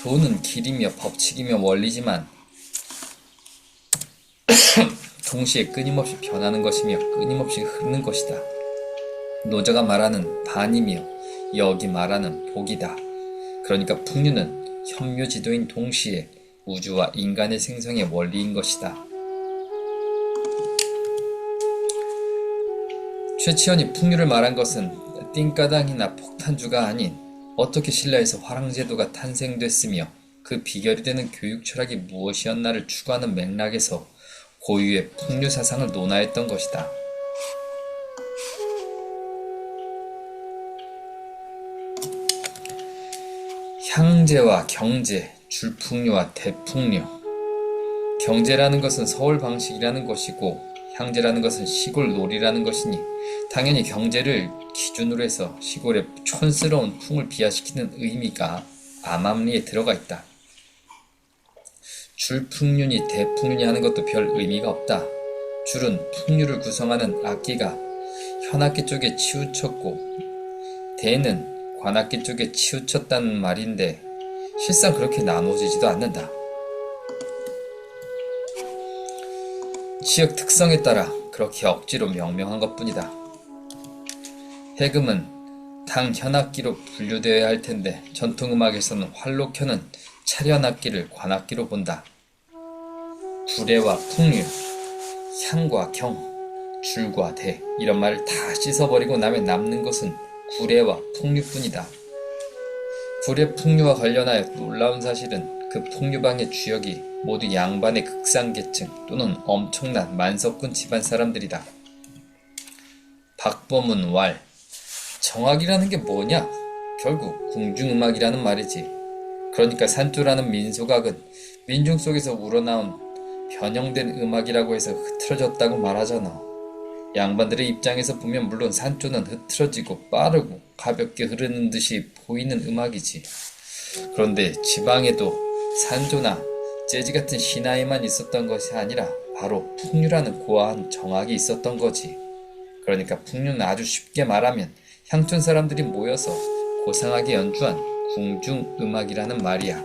도는 길이며 법칙이며 원리지만 동시에 끊임없이 변하는 것이며 끊임없이 흐르는 것이다. 노자가 말하는 반이며 여기 말하는 복이다. 그러니까 풍류는 혐유지도인 동시에 우주와 인간의 생성의 원리인 것이다. 최치원이 풍류를 말한 것은 띵가당이나 폭탄주가 아닌 어떻게 신라에서 화랑제도가 탄생됐으며 그 비결이 되는 교육 철학이 무엇이었나를 추구하는 맥락에서 고유의 풍류 사상을 논하였던 것이다. 향제와 경제, 줄풍류와 대풍류. 경제라는 것은 서울 방식이라는 것이고 향제라는 것은 시골 놀이라는 것이니 당연히 경제를 기준으로 해서 시골의 촌스러운 풍을 비하시키는 의미가 암암리에 들어가 있다. 줄풍류니 대풍류니 하는 것도 별 의미가 없다. 줄은 풍류를 구성하는 악기가 현악기 쪽에 치우쳤고 대는 관악기 쪽에 치우쳤다는 말인데 실상 그렇게 나눠지지도 않는다. 지역 특성에 따라 그렇게 억지로 명명한 것뿐이다. 해금은 당 현악기로 분류되어야 할 텐데 전통음악에서는 활로 켜는 차련악기를 관악기로 본다. 구례와 풍류, 향과 경, 줄과 대 이런 말을 다 씻어버리고 나면 남는 것은 구례와 풍류뿐이다. 구례 풍류와 관련하여 놀라운 사실은 그 풍류방의 주역이 모두 양반의 극상계층 또는 엄청난 만석군 집안 사람들이다. 박범은 왈, 정악이라는 게 뭐냐? 결국 궁중음악이라는 말이지. 그러니까 산조라는 민속악은 민중 속에서 우러나온 변형된 음악이라고 해서 흐트러졌다고 말하잖아. 양반들의 입장에서 보면 물론 산조는 흐트러지고 빠르고 가볍게 흐르는 듯이 보이는 음악이지. 그런데 지방에도 산조나 재즈 같은 신화에만 있었던 것이 아니라 바로 풍류라는 고아한 정악이 있었던 거지. 그러니까 풍류는 아주 쉽게 말하면 향촌 사람들이 모여서 고상하게 연주한 궁중음악이라는 말이야.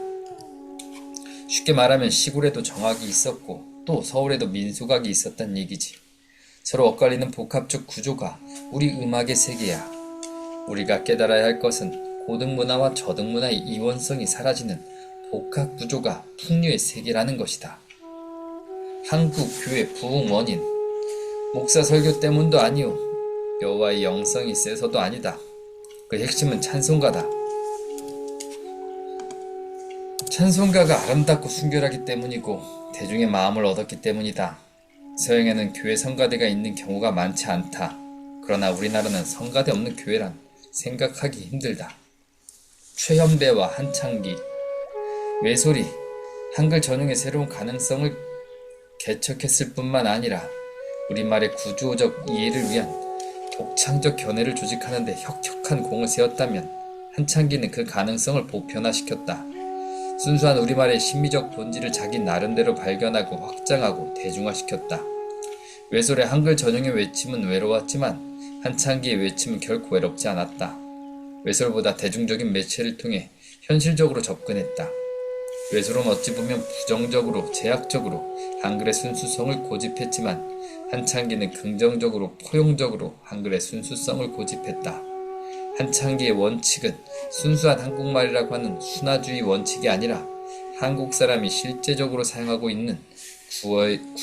쉽게 말하면 시골에도 정악이 있었고 또 서울에도 민속악이 있었단 얘기지. 서로 엇갈리는 복합적 구조가 우리 음악의 세계야. 우리가 깨달아야 할 것은 고등문화와 저등문화의 이원성이 사라지는 복합 구조가 풍류의 세계라는 것이다. 한국 교회 부흥 원인, 목사 설교 때문도 아니오. 여호와의 영성이 세서도 아니다. 그 핵심은 찬송가다. 찬송가가 아름답고 순결하기 때문이고 대중의 마음을 얻었기 때문이다. 서양에는 교회 성가대가 있는 경우가 많지 않다. 그러나 우리나라는 성가대 없는 교회란 생각하기 힘들다. 최현배와 한창기, 외솔이 한글 전용의 새로운 가능성을 개척했을 뿐만 아니라 우리말의 구조적 이해를 위한 독창적 견해를 조직하는 데 혁혁한 공을 세웠다면 한창기는 그 가능성을 보편화시켰다. 순수한 우리말의 심미적 본질을 자기 나름대로 발견하고 확장하고 대중화시켰다. 외솔의 한글 전용의 외침은 외로웠지만 한창기의 외침은 결코 외롭지 않았다. 외솔보다 대중적인 매체를 통해 현실적으로 접근했다. 외소론 어찌 보면 부정적으로 제약적으로 한글의 순수성을 고집했지만 한창기는 긍정적으로 포용적으로 한글의 순수성을 고집했다. 한창기의 원칙은 순수한 한국말이라고 하는 순화주의 원칙이 아니라 한국 사람이 실제적으로 사용하고 있는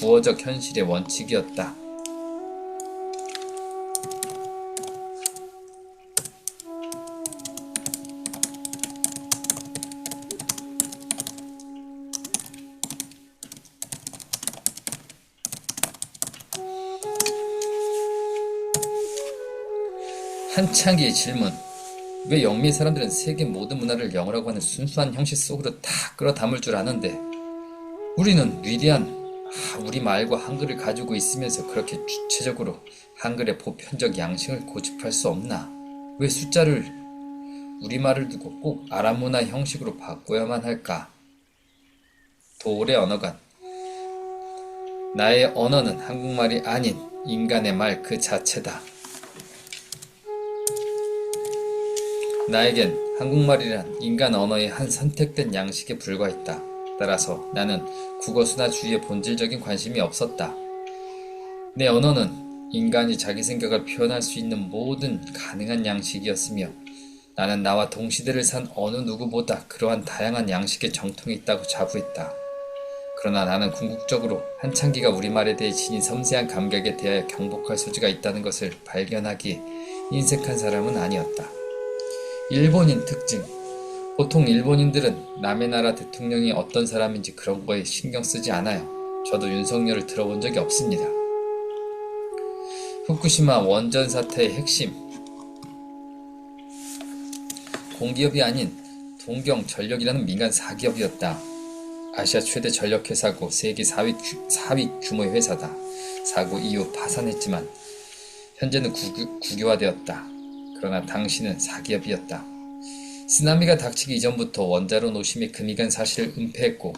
구어적 현실의 원칙이었다. 한창기의 질문. 왜 영미의 사람들은 세계 모든 문화를 영어라고 하는 순수한 형식 속으로 다 끌어담을 줄 아는데 우리는 위대한 우리말과 한글을 가지고 있으면서 그렇게 주체적으로 한글의 보편적 양식을 고집할 수 없나? 왜 숫자를 우리말을 두고 꼭 아랍 문화 형식으로 바꿔야만 할까? 도올의 언어관. 나의 언어는 한국말이 아닌 인간의 말 그 자체다. 나에겐 한국말이란 인간 언어의 한 선택된 양식에 불과했다. 따라서 나는 국어순화주의의 본질적인 관심이 없었다. 내 언어는 인간이 자기 생각을 표현할 수 있는 모든 가능한 양식이었으며 나는 나와 동시대를 산 어느 누구보다 그러한 다양한 양식에 정통이 있다고 자부했다. 그러나 나는 궁극적으로 한창기가 우리말에 대해 지닌 섬세한 감각에 대하여 경복할 소지가 있다는 것을 발견하기에 인색한 사람은 아니었다. 일본인 특징. 보통 일본인들은 남의 나라 대통령이 어떤 사람인지 그런 거에 신경 쓰지 않아요. 저도 윤석열을 들어본 적이 없습니다. 후쿠시마 원전 사태의 핵심. 공기업이 아닌 동경전력이라는 민간 사기업이었다. 아시아 최대 전력회사고 세계 4위 규모의 회사다. 사고 이후 파산했지만 현재는 국유화되었다. 그러나 당시는 사기업이었다. 쓰나미가 닥치기 이전부터 원자로 노심이 금이 간 사실을 은폐했고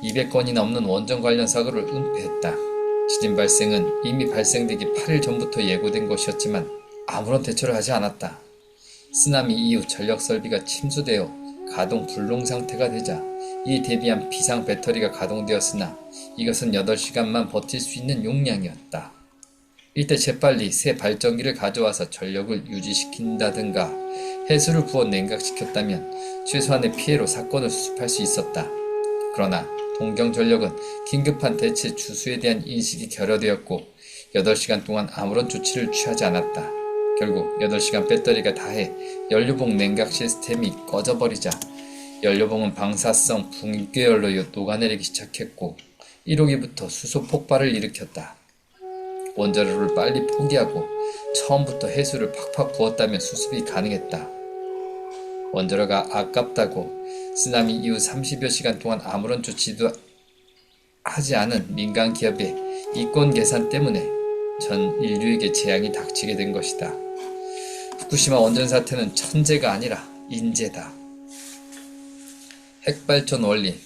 200건이 넘는 원전 관련 사고를 은폐했다. 지진 발생은 이미 발생되기 8일 전부터 예고된 것이었지만 아무런 대처를 하지 않았다. 쓰나미 이후 전력설비가 침수되어 가동 불능 상태가 되자 이에 대비한 비상 배터리가 가동되었으나 이것은 8시간만 버틸 수 있는 용량이었다. 이때 재빨리 새 발전기를 가져와서 전력을 유지시킨다든가 해수를 부어 냉각시켰다면 최소한의 피해로 사건을 수습할 수 있었다. 그러나 동경전력은 긴급한 대체 주수에 대한 인식이 결여되었고 8시간 동안 아무런 조치를 취하지 않았다. 결국 8시간 배터리가 다해 연료봉 냉각 시스템이 꺼져버리자 연료봉은 방사성 붕괴열로 녹아내리기 시작했고 1호기부터 수소 폭발을 일으켰다. 원자로를 빨리 포기하고 처음부터 해수를 팍팍 부었다면 수습이 가능했다. 원자로가 아깝다고 쓰나미 이후 30여 시간 동안 아무런 조치도 하지 않은 민간 기업의 이권 계산 때문에 전 인류에게 재앙이 닥치게 된 것이다. 후쿠시마 원전 사태는 천재가 아니라 인재다. 핵발전 원리.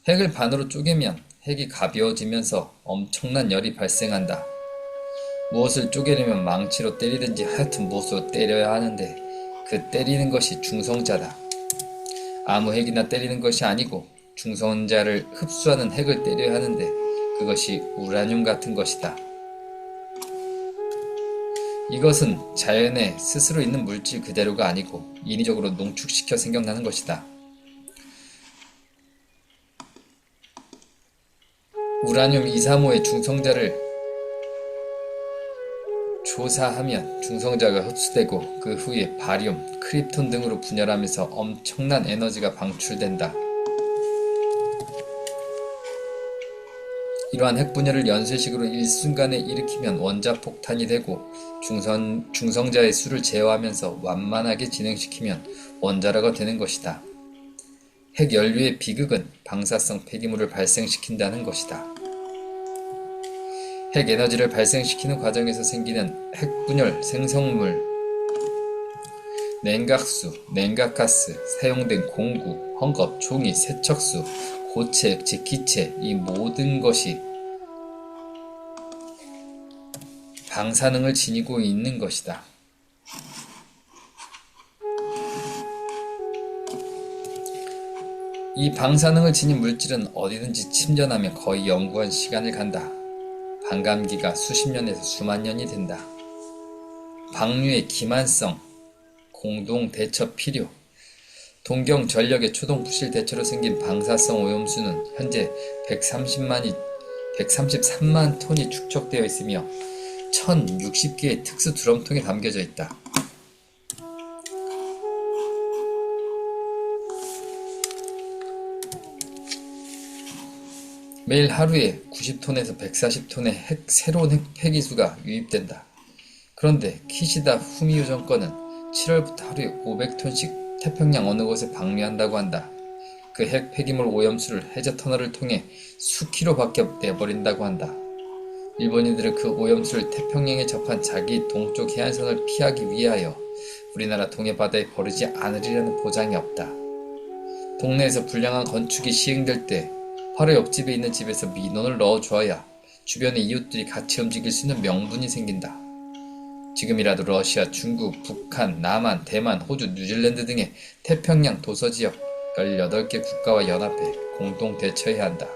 핵을 반으로 쪼개면 핵이 가벼워지면서 엄청난 열이 발생한다. 무엇을 쪼개려면 망치로 때리든지 하여튼 무엇으로 때려야 하는데 그 때리는 것이 중성자다. 아무 핵이나 때리는 것이 아니고 중성자를 흡수하는 핵을 때려야 하는데 그것이 우라늄 같은 것이다. 이것은 자연에 스스로 있는 물질 그대로가 아니고 인위적으로 농축시켜 생겨나는 것이다. 우라늄 235의 중성자를 조사하면 중성자가 흡수되고 그 후에 바리움, 크립톤 등으로 분열하면서 엄청난 에너지가 방출된다. 이러한 핵분열을 연쇄식으로 일순간에 일으키면 원자폭탄이 되고 중성자의 수를 제어하면서 완만하게 진행시키면 원자로가 되는 것이다. 핵연료의 비극은 방사성 폐기물을 발생시킨다는 것이다. 핵에너지를 발생시키는 과정에서 생기는 핵분열, 생성물, 냉각수, 냉각가스, 사용된 공구, 헝겊, 종이, 세척수, 고체, 즉 기체, 이 모든 것이 방사능을 지니고 있는 것이다. 이 방사능을 지닌 물질은 어디든지 침전하면 거의 영구한 시간을 간다. 반감기가 수십 년에서 수만 년이 된다. 방류의 기만성, 공동 대처 필요. 동경 전력의 초동 부실 대처로 생긴 방사성 오염수는 현재 133만 톤이 축적되어 있으며 1060개의 특수 드럼통에 담겨져 있다. 매일 하루에 90톤에서 140톤의 새로운 폐기수가 유입된다. 그런데 키시다 후미오 정권은 7월부터 하루에 500톤씩 태평양 어느 곳에 방류한다고 한다. 그 핵 폐기물 오염수를 해저 터널을 통해 수키로밖에 내버린다고 한다. 일본인들은 그 오염수를 태평양에 접한 자기 동쪽 해안선을 피하기 위하여 우리나라 동해 바다에 버리지 않으리라는 보장이 없다. 동네에서 불량한 건축이 시행될 때 바로 옆집에 있는 집에서 민원을 넣어주어야 주변의 이웃들이 같이 움직일 수 있는 명분이 생긴다. 지금이라도 러시아, 중국, 북한, 남한, 대만, 호주, 뉴질랜드 등의 태평양 도서지역 18개 국가와 연합해 공동 대처해야 한다.